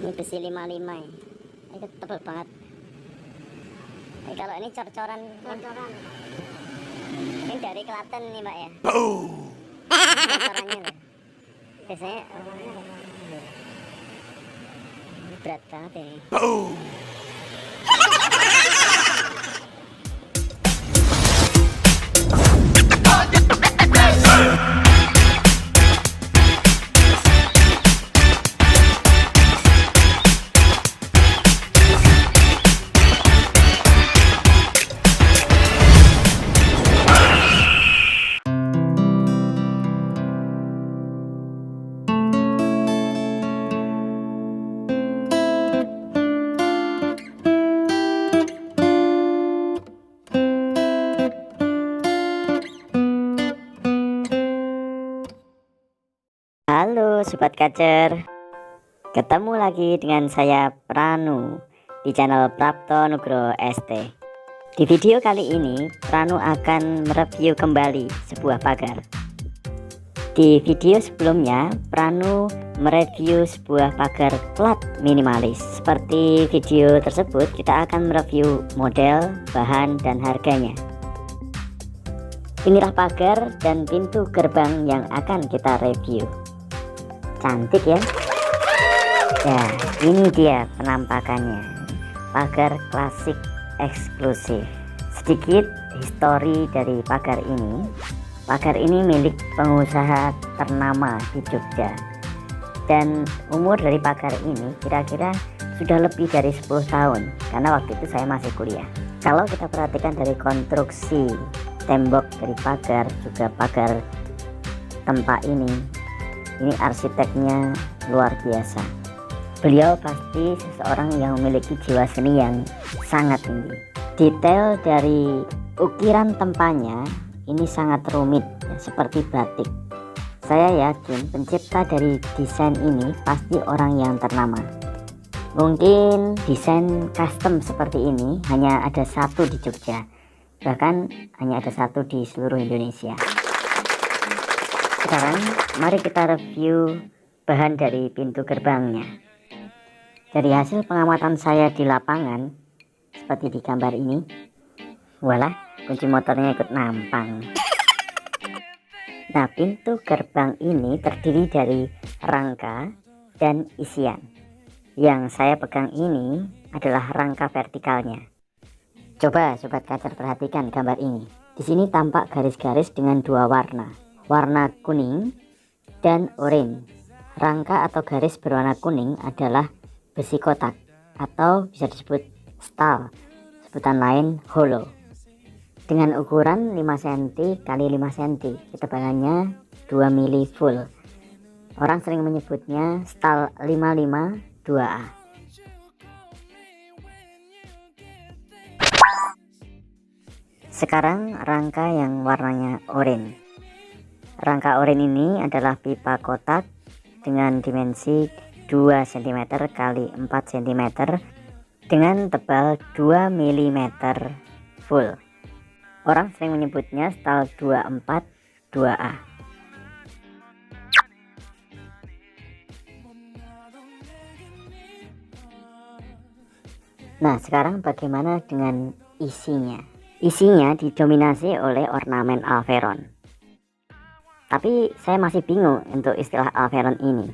Ini besi 55 ya. Ini tebal banget. Kalau ini cor-coran ini dari Klaten nih Mbak ya. Cor-corannya loh. Biasanya ini berat banget ini. Halo Sobat Kacer, ketemu lagi dengan saya Pranu di channel Prapto Nugroho ST. Di video kali ini Pranu akan mereview kembali sebuah pagar. Di video sebelumnya Pranu mereview sebuah pagar plat minimalis. Seperti video tersebut, kita akan mereview model, bahan, dan harganya. Inilah pagar dan pintu gerbang yang akan kita review. Cantik ya. Ya, ini dia penampakannya. Pagar klasik eksklusif. Sedikit histori dari pagar ini. Pagar ini milik pengusaha ternama di Jogja. Dan umur dari pagar ini kira-kira sudah lebih dari 10 tahun. Karena waktu itu saya masih kuliah. Kalau kita perhatikan dari konstruksi tembok dari pagar, juga pagar tempat ini arsiteknya luar biasa. Beliau pasti seseorang yang memiliki jiwa seni yang sangat tinggi. Detail dari ukiran tempanya ini sangat rumit ya, seperti batik. Saya yakin pencipta dari desain ini pasti orang yang ternama. Mungkin desain custom seperti ini hanya ada satu di Jogja, bahkan hanya ada satu di seluruh Indonesia. Sekarang mari kita review bahan dari pintu gerbangnya. Dari hasil pengamatan saya di lapangan, seperti di gambar ini, walah, kunci motornya ikut nampang. Nah, pintu gerbang ini terdiri dari rangka dan isian. Yang saya pegang ini adalah rangka vertikalnya. Coba Sobat Kacer perhatikan gambar ini. Di sini tampak garis-garis dengan dua warna. Warna kuning dan oranye. Rangka atau garis berwarna kuning adalah besi kotak atau bisa disebut stal, sebutan lain hollow, dengan ukuran 5 cm x 5 cm, ketebalannya 2 mili full. Orang sering menyebutnya stal 55 2A. Sekarang rangka yang warnanya oranye. Rangka oranye ini adalah pipa kotak dengan dimensi 2 cm x 4 cm dengan tebal 2 mm full. Orang sering menyebutnya stal 24 2A. Nah, sekarang bagaimana dengan isinya? Isinya didominasi oleh ornamen Alveron. Tapi saya masih bingung untuk istilah Alveron ini.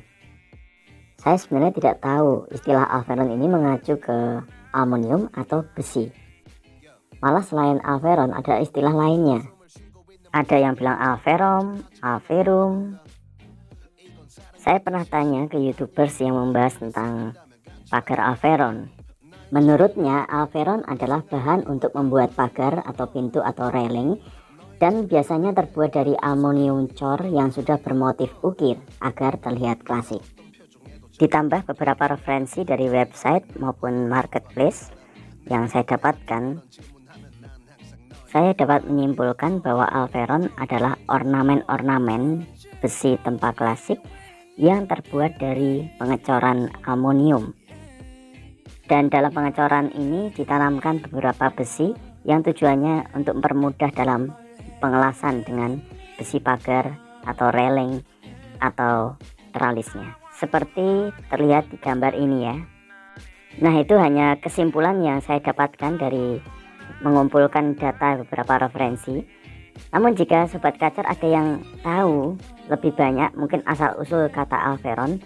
Saya sebenarnya tidak tahu istilah Alveron ini mengacu ke aluminium atau besi. Malah selain Alveron ada istilah lainnya. Ada yang bilang Alverom, Alverum. Saya pernah tanya ke YouTubers yang membahas tentang pagar Alveron. Menurutnya Alveron adalah bahan untuk membuat pagar atau pintu atau railing, dan biasanya terbuat dari aluminium cor yang sudah bermotif ukir agar terlihat klasik. Ditambah beberapa referensi dari website maupun marketplace yang saya dapatkan, saya dapat menyimpulkan bahwa Alveron adalah ornamen-ornamen besi tempa klasik yang terbuat dari pengecoran aluminium. Dan dalam pengecoran ini ditanamkan beberapa besi yang tujuannya untuk mempermudah dalam pengelasan dengan besi pagar atau railing atau tralisnya. seperti terlihat di gambar ini ya. Nah, itu hanya kesimpulan yang saya dapatkan dari mengumpulkan data beberapa referensi. Namun jika Sobat Kacer ada yang tahu lebih banyak mungkin asal-usul kata Alveron,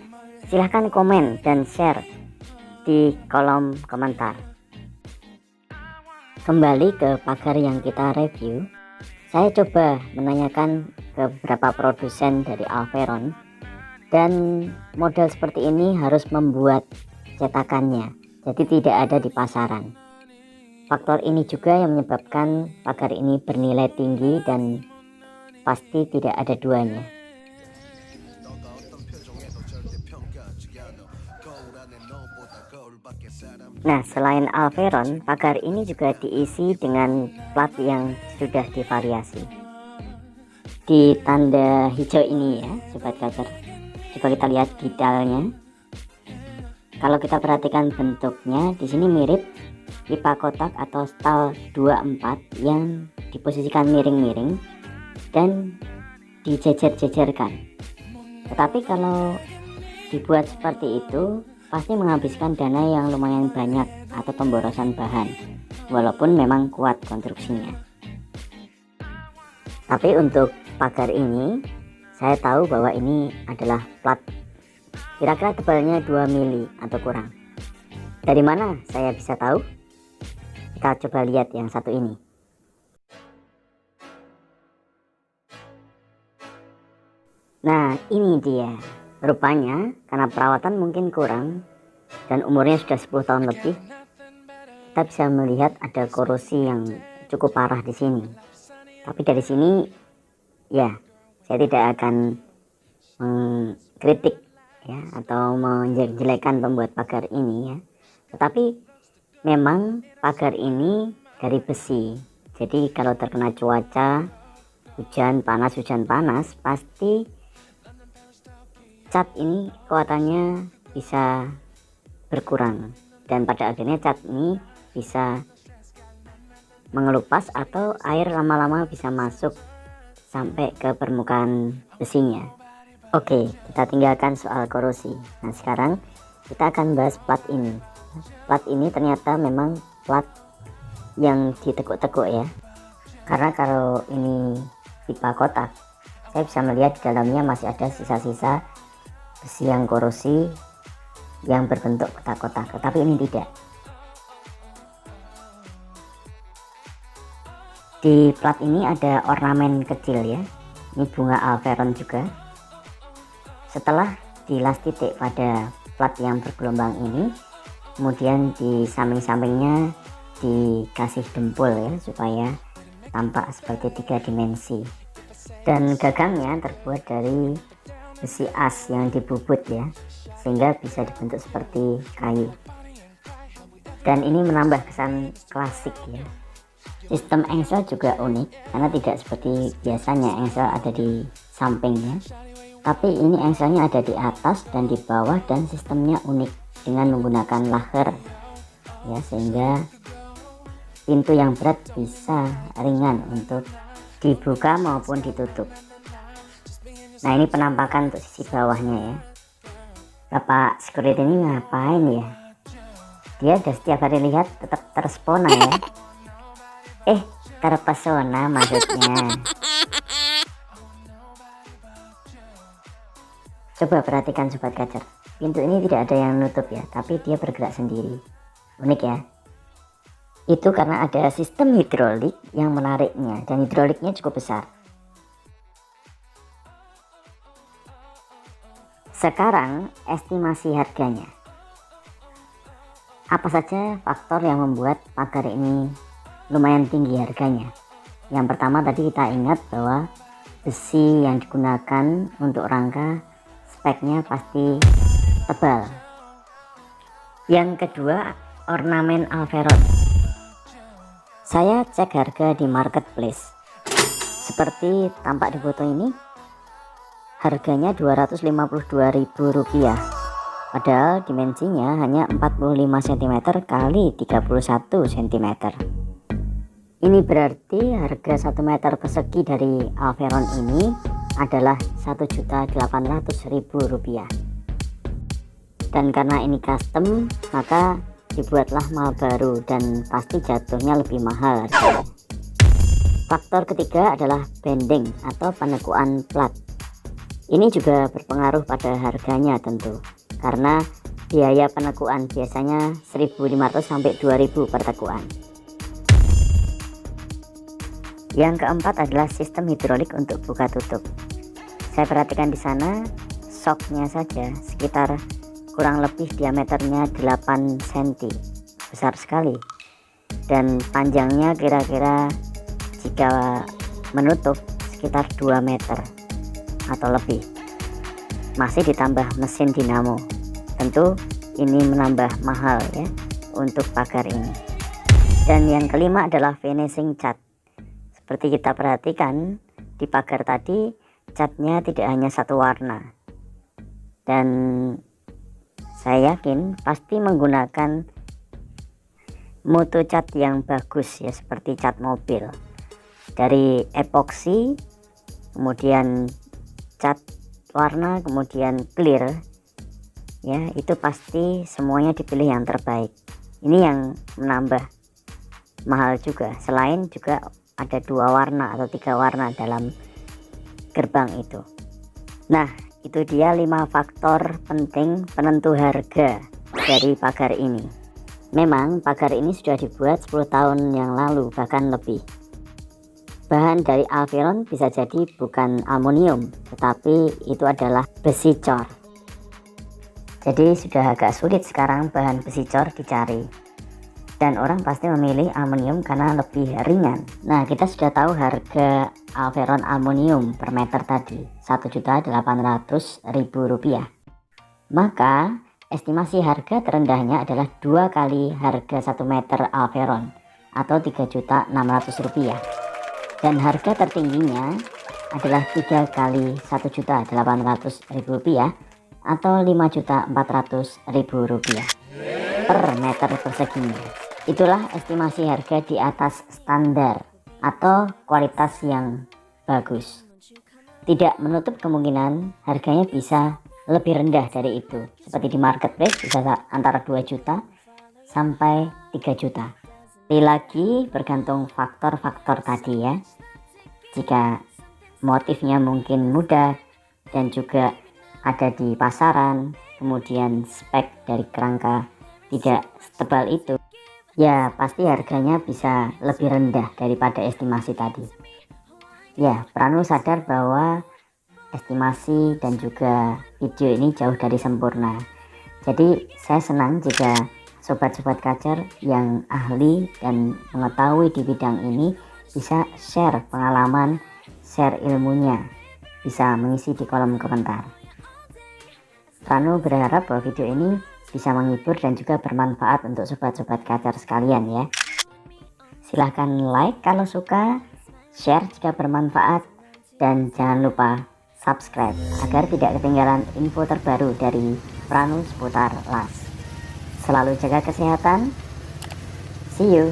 silahkan komen dan share di kolom komentar. Kembali ke pagar yang kita review, saya coba menanyakan ke beberapa produsen dari Alveron, dan model seperti ini harus membuat cetakannya, jadi tidak ada di pasaran. Faktor ini juga yang menyebabkan pagar ini bernilai tinggi dan pasti tidak ada duanya. Nah, selain Alveron, pagar ini juga diisi dengan plat yang sudah divariasi. Di tanda hijau ini ya, Sobat Kacer, coba kita lihat detailnya. Kalau kita perhatikan bentuknya, di sini mirip pipa kotak atau stal 24 yang diposisikan miring-miring dan dijejer-jejerkan. Tetapi kalau dibuat seperti itu pasti menghabiskan dana yang lumayan banyak atau pemborosan bahan, walaupun memang kuat konstruksinya. Tapi untuk pagar ini saya tahu bahwa ini adalah plat kira-kira tebalnya 2 mili atau kurang. Dari mana saya bisa tahu? Kita coba lihat yang satu ini. Nah, ini dia. Rupanya karena perawatan mungkin kurang dan umurnya sudah 10 tahun lebih, kita bisa melihat ada korosi yang cukup parah di sini. Tapi dari sini ya, saya tidak akan mengkritik ya atau menjelek-jelekan pembuat pagar ini ya. Tetapi memang pagar ini dari besi, jadi kalau terkena cuaca hujan panas pasti cat ini kekuatannya bisa berkurang dan pada akhirnya cat ini bisa mengelupas atau air lama-lama bisa masuk sampai ke permukaan besinya. Oke, kita tinggalkan soal korosi. Nah, sekarang kita akan bahas plat ini. Plat ini ternyata memang plat yang ditekuk-tekuk ya, karena kalau ini pipa kotak, saya bisa melihat di dalamnya masih ada sisa-sisa besi yang korosi yang berbentuk kotak-kotak, tetapi ini tidak. Di plat ini ada ornamen kecil ya, ini bunga Alveron juga. Setelah dilas titik pada plat yang bergelombang ini, kemudian di samping-sampingnya dikasih dempul ya supaya tampak seperti 3 dimensi, dan gagangnya terbuat dari besi as yang dibubut ya, sehingga bisa dibentuk seperti kayu, dan ini menambah kesan klasik ya. Sistem engsel juga unik karena tidak seperti biasanya engsel ada di sampingnya, tapi ini engselnya ada di atas dan di bawah, dan sistemnya unik dengan menggunakan laher ya, sehingga pintu yang berat bisa ringan untuk dibuka maupun ditutup. Nah, ini penampakan untuk sisi bawahnya ya. Bapak security ini ngapain ya? Dia udah setiap hari lihat tetap terpesona ya. Terpesona maksudnya. Coba perhatikan Sobat Kacer, pintu ini tidak ada yang nutup ya, tapi dia bergerak sendiri. Unik ya. Itu karena ada sistem hidrolik yang menariknya, dan hidroliknya cukup besar. Sekarang estimasi harganya. Apa saja faktor yang membuat pagar ini lumayan tinggi harganya? Yang pertama tadi kita ingat bahwa besi yang digunakan untuk rangka speknya pasti tebal. Yang kedua, ornamen Alveron. Saya cek harga di marketplace, seperti tampak di foto ini, harganya Rp252.000, padahal dimensinya hanya 45 cm kali 31 cm. Ini berarti harga 1 meter persegi dari Alveron ini adalah Rp1.800.000. Dan karena ini custom, maka dibuatlah mal baru dan pasti jatuhnya lebih mahal harganya. Faktor ketiga adalah bending atau penekuan plat. Ini juga berpengaruh pada harganya tentu, karena biaya penekuan biasanya 1.500 sampai 2.000 per tekuan. Yang keempat adalah sistem hidrolik untuk buka tutup. Saya perhatikan di sana, shocknya saja sekitar kurang lebih diameternya 8 cm, besar sekali, dan panjangnya kira-kira jika menutup sekitar 2 meter atau lebih. Masih ditambah mesin dinamo, tentu ini menambah mahal ya untuk pagar ini. Dan yang kelima adalah finishing cat. Seperti kita perhatikan di pagar tadi, catnya tidak hanya satu warna, dan saya yakin pasti menggunakan mutu cat yang bagus ya, seperti cat mobil, dari epoksi, kemudian cat warna, kemudian clear ya, itu pasti semuanya dipilih yang terbaik. Ini yang menambah mahal juga, selain juga ada 2 warna atau 3 warna dalam gerbang itu. Nah, itu dia 5 faktor penting penentu harga dari pagar ini. Memang pagar ini sudah dibuat 10 tahun yang lalu, bahkan lebih. Bahan dari Alveron bisa jadi bukan aluminium, tetapi itu adalah besi cor. Jadi sudah agak sulit sekarang bahan besi cor dicari, dan orang pasti memilih aluminium karena lebih ringan. Nah, kita sudah tahu harga Alveron aluminium per meter tadi Rp1.800.000. Maka estimasi harga terendahnya adalah 2 kali harga 1 meter Alveron atau Rp3.600.000, dan harga tertingginya adalah 3 kali Rp1.800.000 atau Rp5.400.000 per meter perseginya. Itulah estimasi harga di atas standar atau kualitas yang bagus. Tidak menutup kemungkinan harganya bisa lebih rendah dari itu, seperti di marketplace bisa antara 2 juta sampai 3 juta. Lagi bergantung faktor-faktor tadi ya. Jika motifnya mungkin mudah dan juga ada di pasaran, kemudian spek dari kerangka tidak setebal itu, ya pasti harganya bisa lebih rendah daripada estimasi tadi. Ya, Pranu sadar bahwa estimasi dan juga video ini jauh dari sempurna. Jadi saya senang jika sobat-sobat kacer yang ahli dan mengetahui di bidang ini bisa share pengalaman, share ilmunya, bisa mengisi di kolom komentar. Pranu berharap bahwa video ini bisa menghibur dan juga bermanfaat untuk sobat-sobat kacer sekalian ya. Silahkan like kalau suka, share jika bermanfaat, dan jangan lupa subscribe agar tidak ketinggalan info terbaru dari Pranu seputar las. Selalu jaga kesehatan. See you.